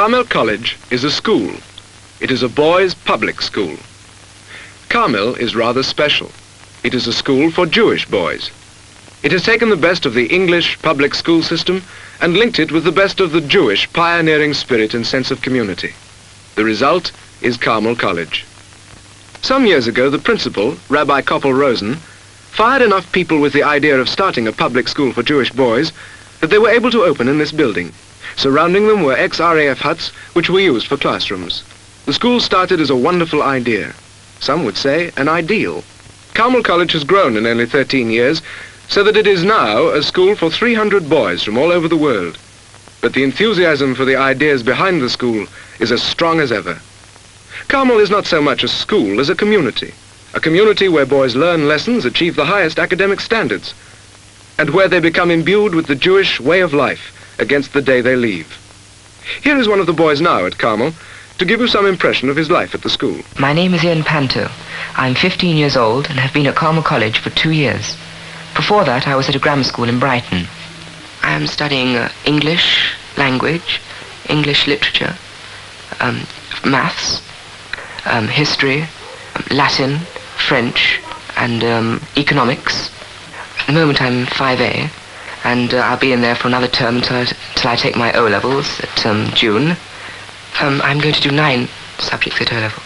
Carmel College is a school. It is a boys' public school. Carmel is rather special. It is a school for Jewish boys. It has taken the best of the English public school system and linked it with the best of the Jewish pioneering spirit and sense of community. The result is Carmel College. Some years ago, the principal, Rabbi Koppel Rosen, fired enough people with the idea of starting a public school for Jewish boys that they were able to open in this building. Surrounding them were ex-RAF huts, which were used for classrooms. The school started as a wonderful idea. Some would say an ideal. Carmel College has grown in only 13 years, so that it is now a school for 300 boys from all over the world. But the enthusiasm for the ideas behind the school is as strong as ever. Carmel is not so much a school as a community where boys learn lessons, achieve the highest academic standards, and where they become imbued with the Jewish way of life against the day they leave. Here is one of the boys now at Carmel to give you some impression of his life at the school. My name is Ian Panto. I'm 15 years old and have been at Carmel College for 2 years. Before that, I was at a grammar school in Brighton. I am studying English language, English literature, maths, history, Latin, French, and economics. At the moment I'm 5A, and I'll be in there for another term until I take my O-levels at June. I'm going to do 9 subjects at O-level.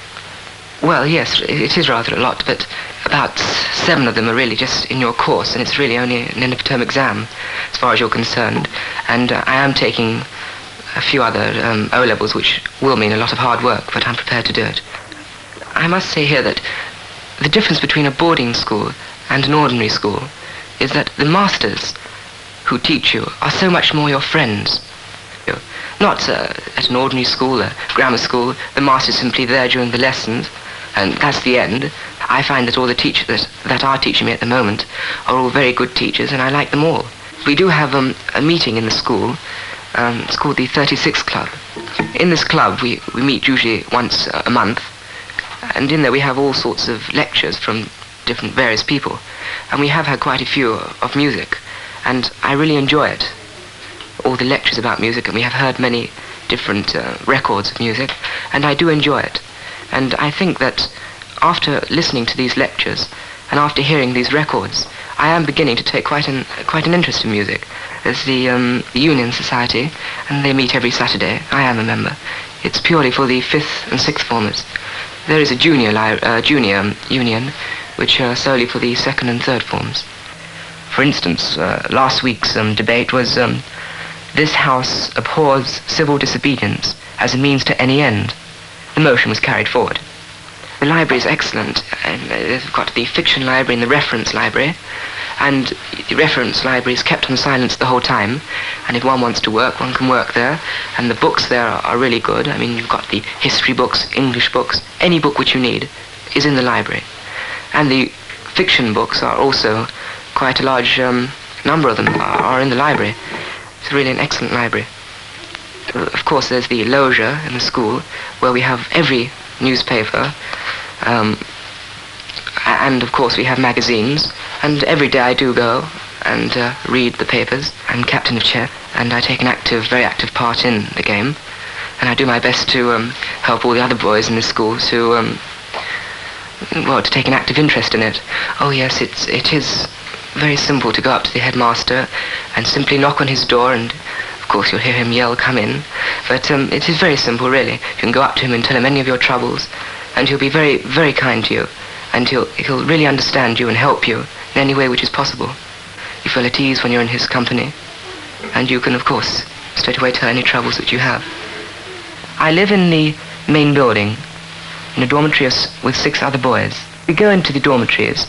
Well, yes, it is rather a lot, but about 7 of them are really just in your course, and it's really only an end-of-term exam, as far as you're concerned. And I am taking a few other O-levels, which will mean a lot of hard work, but I'm prepared to do it. I must say here that the difference between a boarding school and an ordinary school is that the masters who teach you are so much more your friends. Not at an ordinary school, a grammar school, the master's simply there during the lessons, and that's the end. I find that all the teachers that are teaching me at the moment are all very good teachers, and I like them all. We do have a meeting in the school. It's called the 36 Club. In this club, we meet usually once a month, and in there we have all sorts of lectures from various people. And we have had quite a few of music, and I really enjoy it. All the lectures about music, and we have heard many different records of music, and I do enjoy it. And I think that after listening to these lectures and after hearing these records, I am beginning to take quite an interest in music. There's the Union Society, and they meet every Saturday. I am a member. It's purely for the 5th and 6th formers. There is a junior union, which are solely for the 2nd and 3rd forms. For instance, last week's debate was this House abhors civil disobedience as a means to any end. The motion was carried forward. The library is excellent, and they've got the fiction library and the reference library, and the reference library is kept on silence the whole time, and if one wants to work, one can work there, and the books there are really good. I mean, you've got the history books, English books, any book which you need is in the library. And the fiction books are also quite a large number of them are in the library. It's really an excellent library. Of course, there's the loggia in the school, where we have every newspaper, and of course we have magazines, and every day I do go and read the papers. I'm captain of chair, and I take an very active part in the game, and I do my best to help all the other boys in the school to take an active interest in it. Oh yes, it is very simple to go up to the headmaster and simply knock on his door, and of course you'll hear him yell, "Come in." But it is very simple, really. You can go up to him and tell him any of your troubles, and he'll be very, very kind to you, and he'll really understand you and help you in any way which is possible. You feel at ease when you're in his company, and you can, of course, straight away tell any troubles that you have. I live in the main building, in a dormitory with 6 other boys. We go into the dormitories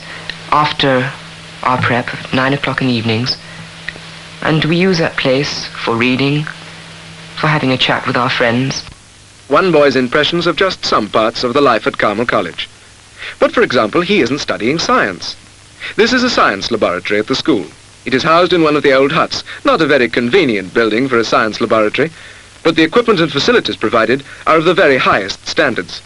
after our prep at 9 o'clock in the evenings, and we use that place for reading, for having a chat with our friends. One boy's impressions of just some parts of the life at Carmel College. But for example, he isn't studying science. This is a science laboratory at the school. It is housed in one of the old huts, not a very convenient building for a science laboratory, but the equipment and facilities provided are of the very highest standards.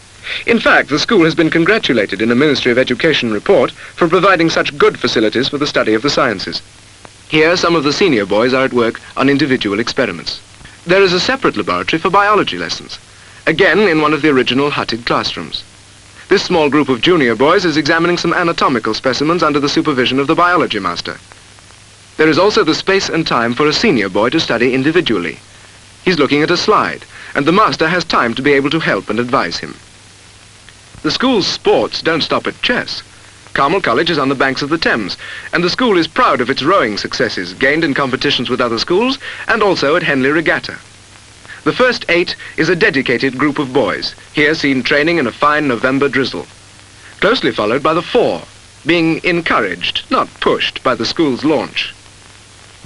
In fact, the school has been congratulated in a Ministry of Education report for providing such good facilities for the study of the sciences. Here, some of the senior boys are at work on individual experiments. There is a separate laboratory for biology lessons, again in one of the original hutted classrooms. This small group of junior boys is examining some anatomical specimens under the supervision of the biology master. There is also the space and time for a senior boy to study individually. He's looking at a slide, and the master has time to be able to help and advise him. The school's sports don't stop at chess. Carmel College is on the banks of the Thames, and the school is proud of its rowing successes, gained in competitions with other schools, and also at Henley Regatta. The first 8 is a dedicated group of boys, here seen training in a fine November drizzle, closely followed by the 4, being encouraged, not pushed, by the school's launch.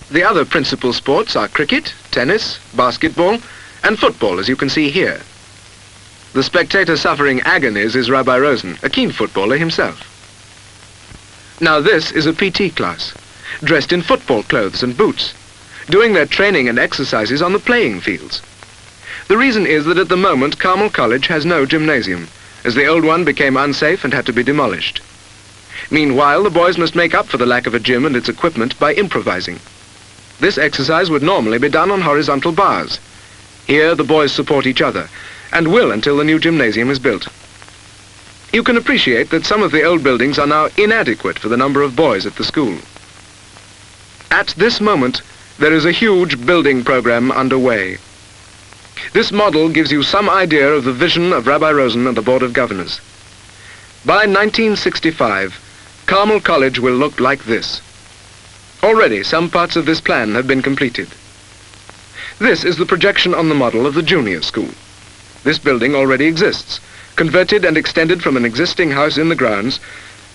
The other principal sports are cricket, tennis, basketball, and football, as you can see here. The spectator suffering agonies is Rabbi Rosen, a keen footballer himself. Now this is a PT class, dressed in football clothes and boots, doing their training and exercises on the playing fields. The reason is that at the moment Carmel College has no gymnasium, as the old one became unsafe and had to be demolished. Meanwhile, the boys must make up for the lack of a gym and its equipment by improvising. This exercise would normally be done on horizontal bars. Here the boys support each other, and will until the new gymnasium is built. You can appreciate that some of the old buildings are now inadequate for the number of boys at the school. At this moment, there is a huge building program underway. This model gives you some idea of the vision of Rabbi Rosen and the Board of Governors. By 1965, Carmel College will look like this. Already, some parts of this plan have been completed. This is the projection on the model of the junior school. This building already exists, converted and extended from an existing house in the grounds,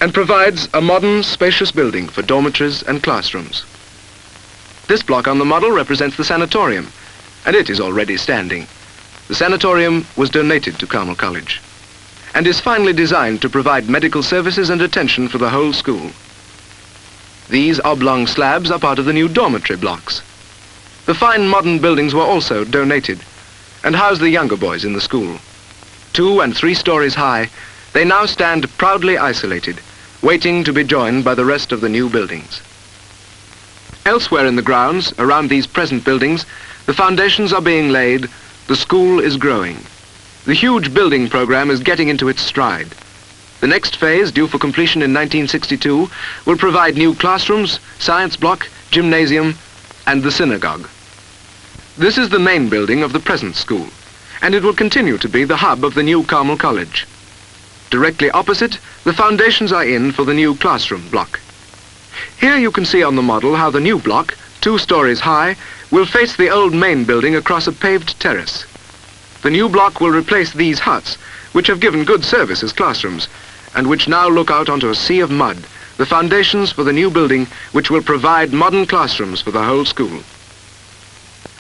and provides a modern, spacious building for dormitories and classrooms. This block on the model represents the sanatorium, and it is already standing. The sanatorium was donated to Carmel College, and is finally designed to provide medical services and attention for the whole school. These oblong slabs are part of the new dormitory blocks. The fine modern buildings were also donated, and house the younger boys in the school. 2 and 3 stories high, they now stand proudly isolated, waiting to be joined by the rest of the new buildings. Elsewhere in the grounds, around these present buildings, the foundations are being laid, the school is growing. The huge building program is getting into its stride. The next phase, due for completion in 1962, will provide new classrooms, science block, gymnasium, and the synagogue. This is the main building of the present school, and it will continue to be the hub of the new Carmel College. Directly opposite, the foundations are in for the new classroom block. Here you can see on the model how the new block, 2 stories high, will face the old main building across a paved terrace. The new block will replace these huts, which have given good service as classrooms, and which now look out onto a sea of mud, the foundations for the new building which will provide modern classrooms for the whole school.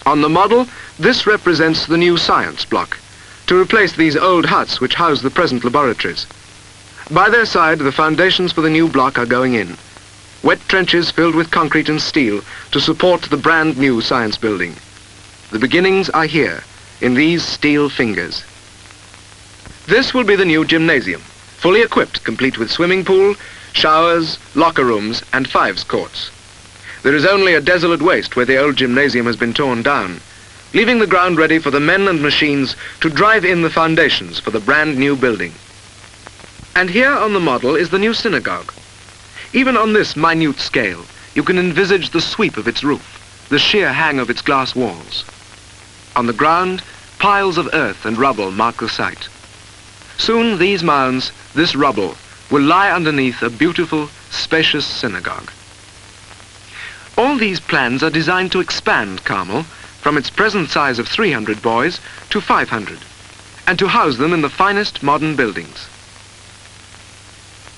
On the model, this represents the new science block, to replace these old huts which house the present laboratories. By their side, the foundations for the new block are going in. Wet trenches filled with concrete and steel to support the brand new science building. The beginnings are here, in these steel fingers. This will be the new gymnasium, fully equipped, complete with swimming pool, showers, locker rooms, and 5s courts. There is only a desolate waste where the old gymnasium has been torn down, leaving the ground ready for the men and machines to drive in the foundations for the brand new building. And here on the model is the new synagogue. Even on this minute scale, you can envisage the sweep of its roof, the sheer hang of its glass walls. On the ground, piles of earth and rubble mark the site. Soon these mounds, this rubble, will lie underneath a beautiful, spacious synagogue. All these plans are designed to expand Carmel from its present size of 300 boys to 500, and to house them in the finest modern buildings.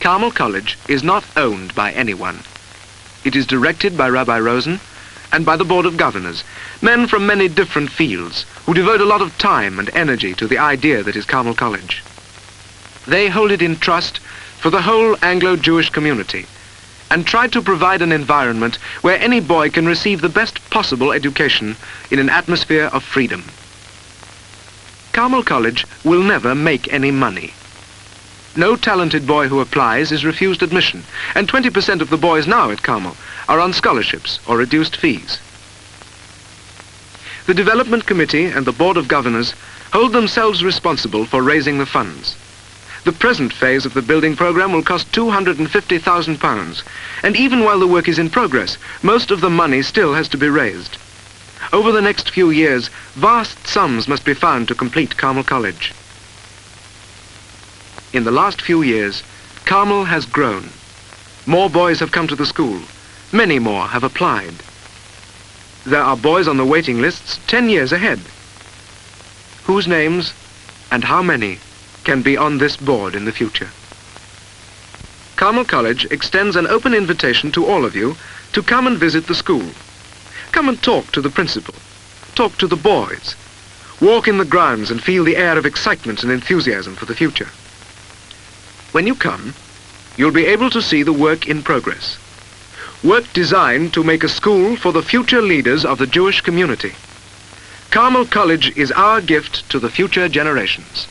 Carmel College is not owned by anyone. It is directed by Rabbi Rosen and by the Board of Governors, men from many different fields who devote a lot of time and energy to the idea that is Carmel College. They hold it in trust for the whole Anglo-Jewish community, and try to provide an environment where any boy can receive the best possible education in an atmosphere of freedom. Carmel College will never make any money. No talented boy who applies is refused admission, and 20% of the boys now at Carmel are on scholarships or reduced fees. The Development Committee and the Board of Governors hold themselves responsible for raising the funds. The present phase of the building program will cost £250,000, and even while the work is in progress, most of the money still has to be raised. Over the next few years, vast sums must be found to complete Carmel College. In the last few years, Carmel has grown. More boys have come to the school. Many more have applied. There are boys on the waiting lists 10 years ahead. Whose names and how many can be on this board in the future? Carmel College extends an open invitation to all of you to come and visit the school. Come and talk to the principal. Talk to the boys. Walk in the grounds and feel the air of excitement and enthusiasm for the future. When you come, you'll be able to see the work in progress. Work designed to make a school for the future leaders of the Jewish community. Carmel College is our gift to the future generations.